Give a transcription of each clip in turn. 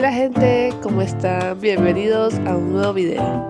Hola gente, ¿cómo están? Bienvenidos a un nuevo video.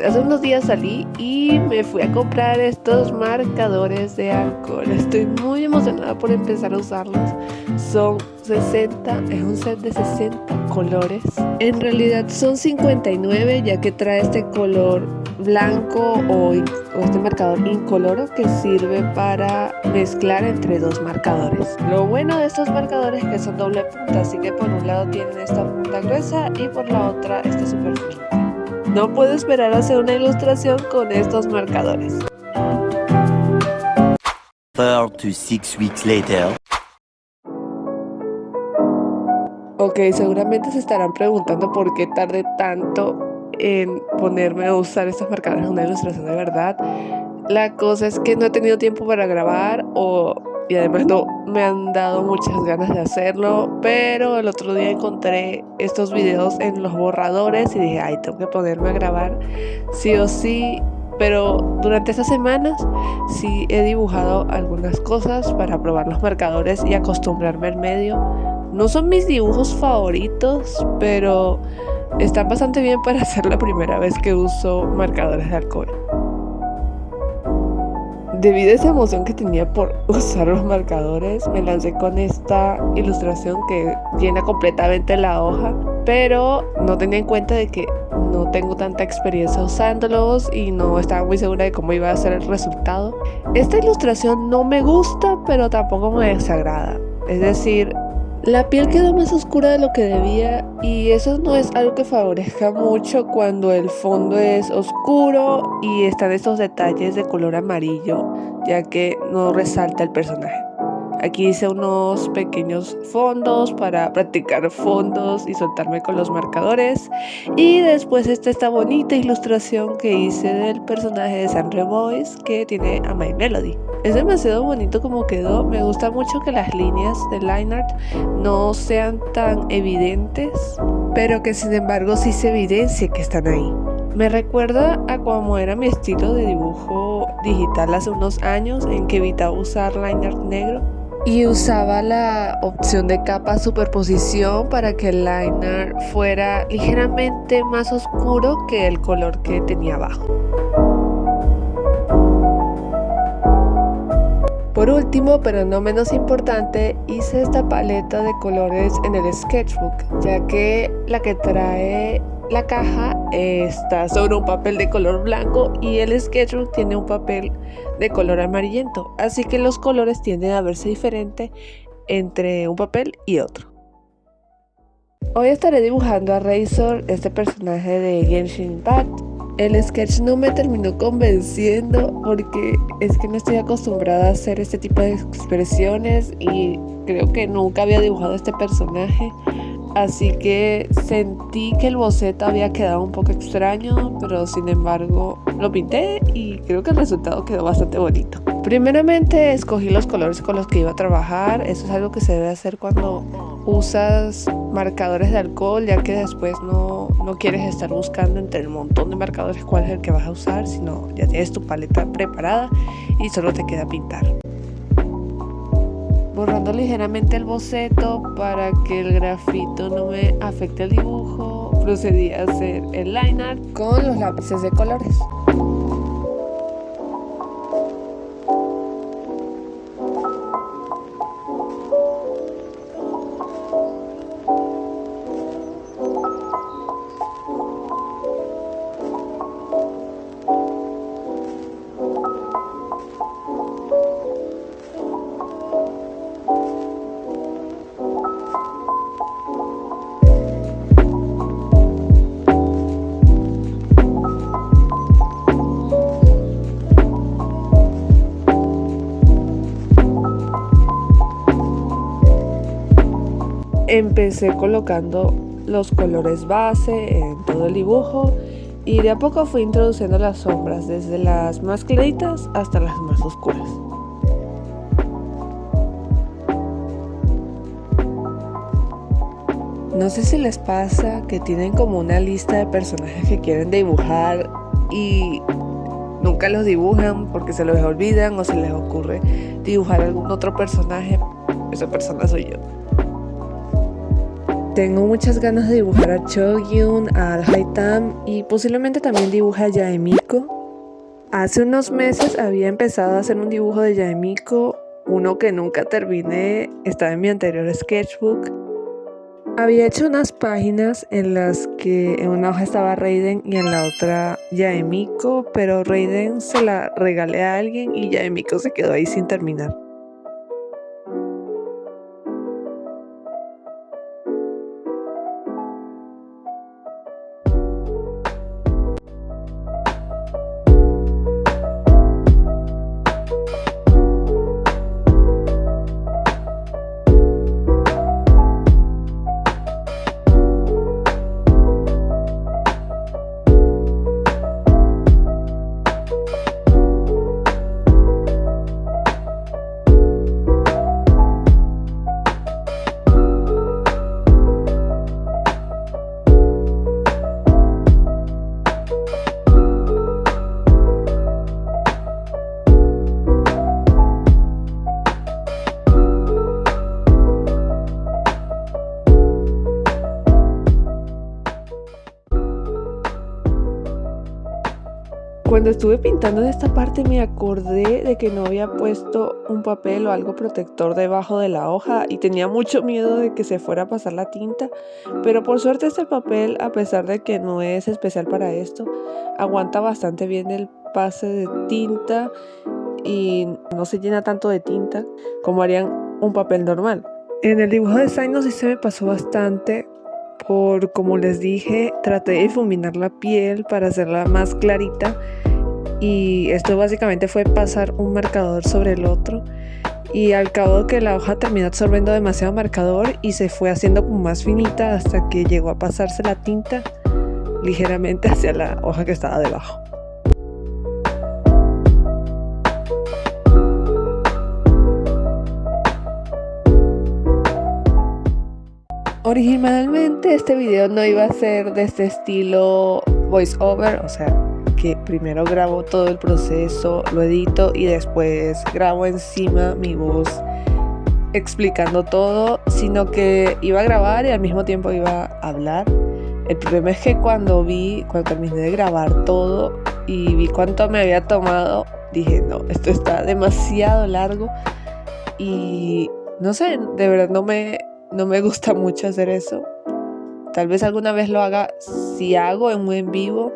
Hace unos días salí y me fui a comprar estos marcadores de alcohol. Estoy muy emocionada por empezar a usarlos. Son 60, es un set de 60 colores. En realidad son 59, ya que trae este color blanco o este marcador incoloro que sirve para mezclar entre dos marcadores. Lo bueno de estos marcadores es que son doble punta, así que por un lado tienen esta punta gruesa y por la otra esta súper finita. No puedo esperar a hacer una ilustración con estos marcadores. 4 to 6 weeks later. Ok, seguramente se estarán preguntando por qué tardé tanto en ponerme a usar estos marcadores en una ilustración de verdad. La cosa es que no he tenido tiempo para grabar y además no me han dado muchas ganas de hacerlo, pero el otro día encontré estos videos en los borradores y dije, ay, tengo que ponerme a grabar sí o sí. Pero durante estas semanas sí he dibujado algunas cosas para probar los marcadores y acostumbrarme al medio. No son mis dibujos favoritos, pero están bastante bien para ser la primera vez que uso marcadores de alcohol. Debido a esa emoción que tenía por usar los marcadores, me lancé con esta ilustración que llena completamente la hoja, pero no tenía en cuenta de que no tengo tanta experiencia usándolos y no estaba muy segura de cómo iba a ser el resultado. Esta ilustración no me gusta, pero tampoco me desagrada. Es decir, la piel quedó más oscura de lo que debía y eso no es algo que favorezca mucho cuando el fondo es oscuro y están estos detalles de color amarillo, ya que no resalta el personaje. Aquí hice unos pequeños fondos para practicar fondos y soltarme con los marcadores. Y después está esta bonita ilustración que hice del personaje de Sanrio Boys que tiene a My Melody. Es demasiado bonito como quedó. Me gusta mucho que las líneas de line art no sean tan evidentes, pero que sin embargo sí se evidencie que están ahí. Me recuerda a cómo era mi estilo de dibujo digital hace unos años, en que evitaba usar line art negro y usaba la opción de capa superposición para que el liner fuera ligeramente más oscuro que el color que tenía abajo. Por último, pero no menos importante, hice esta paleta de colores en el sketchbook, ya que la que trae la caja está sobre un papel de color blanco y el sketchbook tiene un papel de color amarillento, así que los colores tienden a verse diferente entre un papel y otro. Hoy estaré dibujando a Razor, este personaje de Genshin Impact. El sketch no me terminó convenciendo porque es que no estoy acostumbrada a hacer este tipo de expresiones y creo que nunca había dibujado a este personaje. Así que sentí que el boceto había quedado un poco extraño, pero sin embargo lo pinté y creo que el resultado quedó bastante bonito. Primeramente escogí los colores con los que iba a trabajar. Eso es algo que se debe hacer cuando usas marcadores de alcohol, ya que después no quieres estar buscando entre el montón de marcadores cuál es el que vas a usar, sino ya tienes tu paleta preparada y solo te queda pintar. Borrando ligeramente el boceto para que el grafito no me afecte el dibujo, procedí a hacer el line art con los lápices de colores. Empecé colocando los colores base en todo el dibujo y de a poco fui introduciendo las sombras, desde las más claritas hasta las más oscuras. No sé si les pasa que tienen como una lista de personajes que quieren dibujar y nunca los dibujan porque se los olvidan o se les ocurre dibujar algún otro personaje. Esa persona soy yo. Tengo muchas ganas de dibujar a Chogyun, a Al-Haitam y posiblemente también dibuje a Yaemiko. Hace unos meses había empezado a hacer un dibujo de Yaemiko, uno que nunca terminé, estaba en mi anterior sketchbook. Había hecho unas páginas en las que en una hoja estaba Raiden y en la otra Yaemiko, pero Raiden se la regalé a alguien y Yaemiko se quedó ahí sin terminar. Cuando estuve pintando en esta parte me acordé de que no había puesto un papel o algo protector debajo de la hoja y tenía mucho miedo de que se fuera a pasar la tinta, pero por suerte este papel, a pesar de que no es especial para esto, aguanta bastante bien el pase de tinta y no se llena tanto de tinta como harían un papel normal. En el dibujo de Zaino sí se me pasó bastante. Como les dije, traté de difuminar la piel para hacerla más clarita y esto básicamente fue pasar un marcador sobre el otro y al cabo que la hoja terminó absorbiendo demasiado marcador y se fue haciendo como más finita hasta que llegó a pasarse la tinta ligeramente hacia la hoja que estaba debajo. Originalmente este video no iba a ser de este estilo voice over, o sea que primero grabo todo el proceso, lo edito y después grabo encima mi voz explicando todo, sino que iba a grabar y al mismo tiempo iba a hablar. El problema es que cuando terminé de grabar todo y vi cuánto me había tomado, dije no, esto está demasiado largo y no sé, de verdad no me gusta mucho hacer eso. Tal vez alguna vez lo haga si hago en vivo,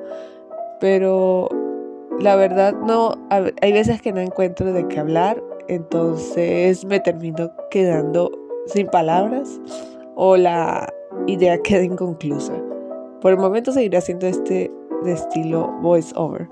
pero la verdad no, hay veces que no encuentro de qué hablar, entonces me termino quedando sin palabras o la idea queda inconclusa. Por el momento seguiré haciendo este de estilo voice over.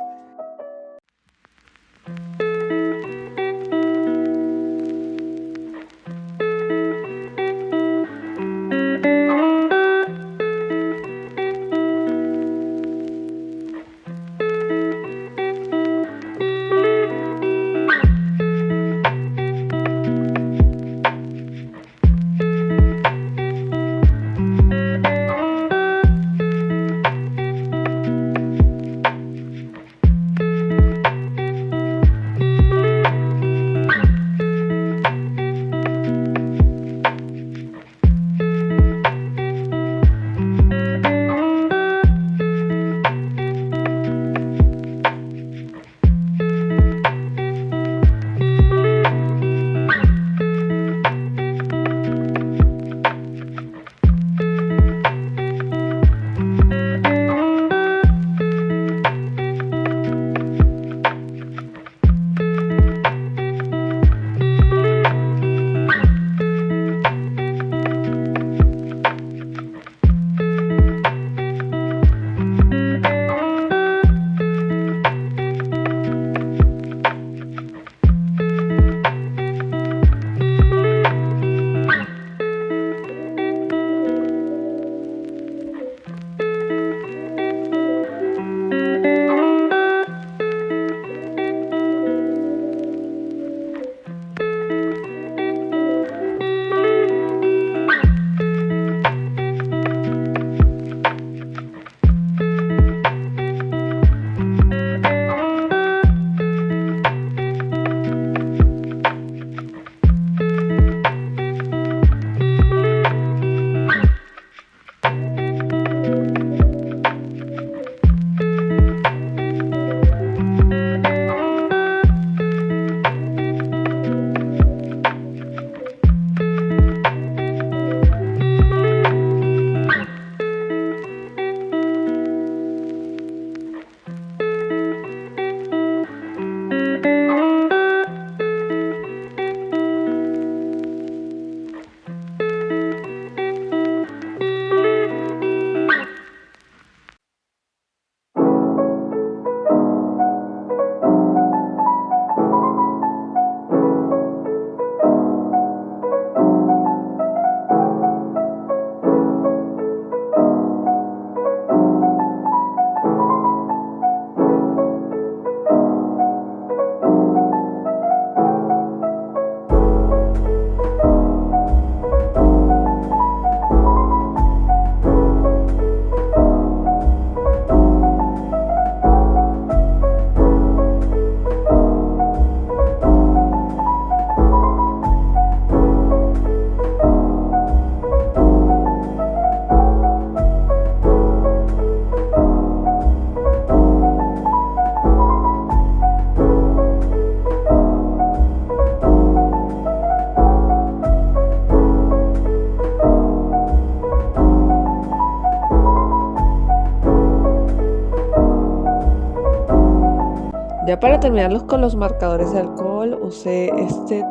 Ya para terminarlos con los marcadores de alcohol, usé este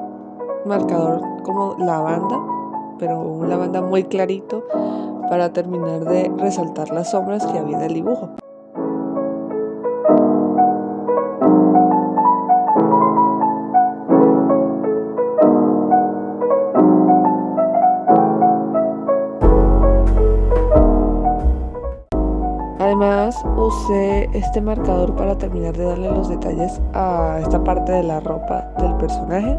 marcador como lavanda, pero un lavanda muy clarito para terminar de resaltar las sombras que había en el dibujo. Además, usé este marcador para terminar de darle los detalles a esta parte de la ropa del personaje.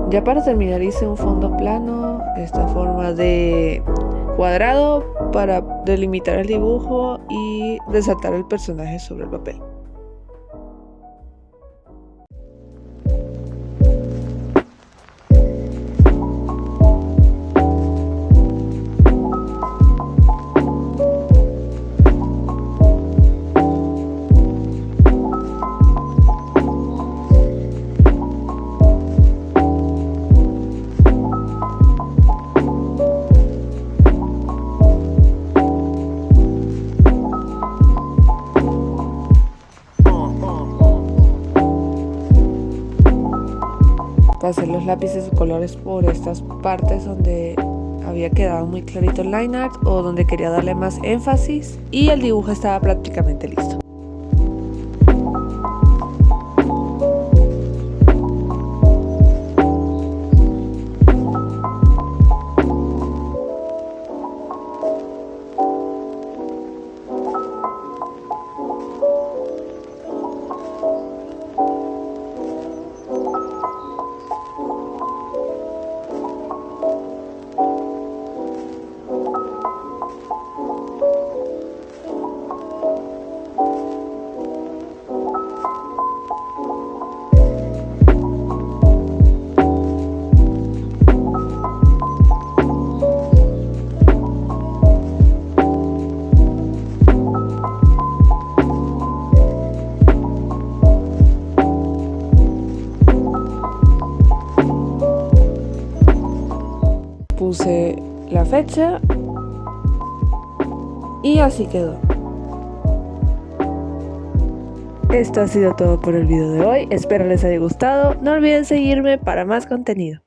Ya para terminar hice un fondo plano, esta forma de cuadrado para delimitar el dibujo y resaltar el personaje sobre el papel. Pasé los lápices de colores por estas partes donde había quedado muy clarito el line art o donde quería darle más énfasis, y el dibujo estaba prácticamente listo. Puse la fecha y así quedó. Esto ha sido todo por el video de hoy, espero les haya gustado, no olviden seguirme para más contenido.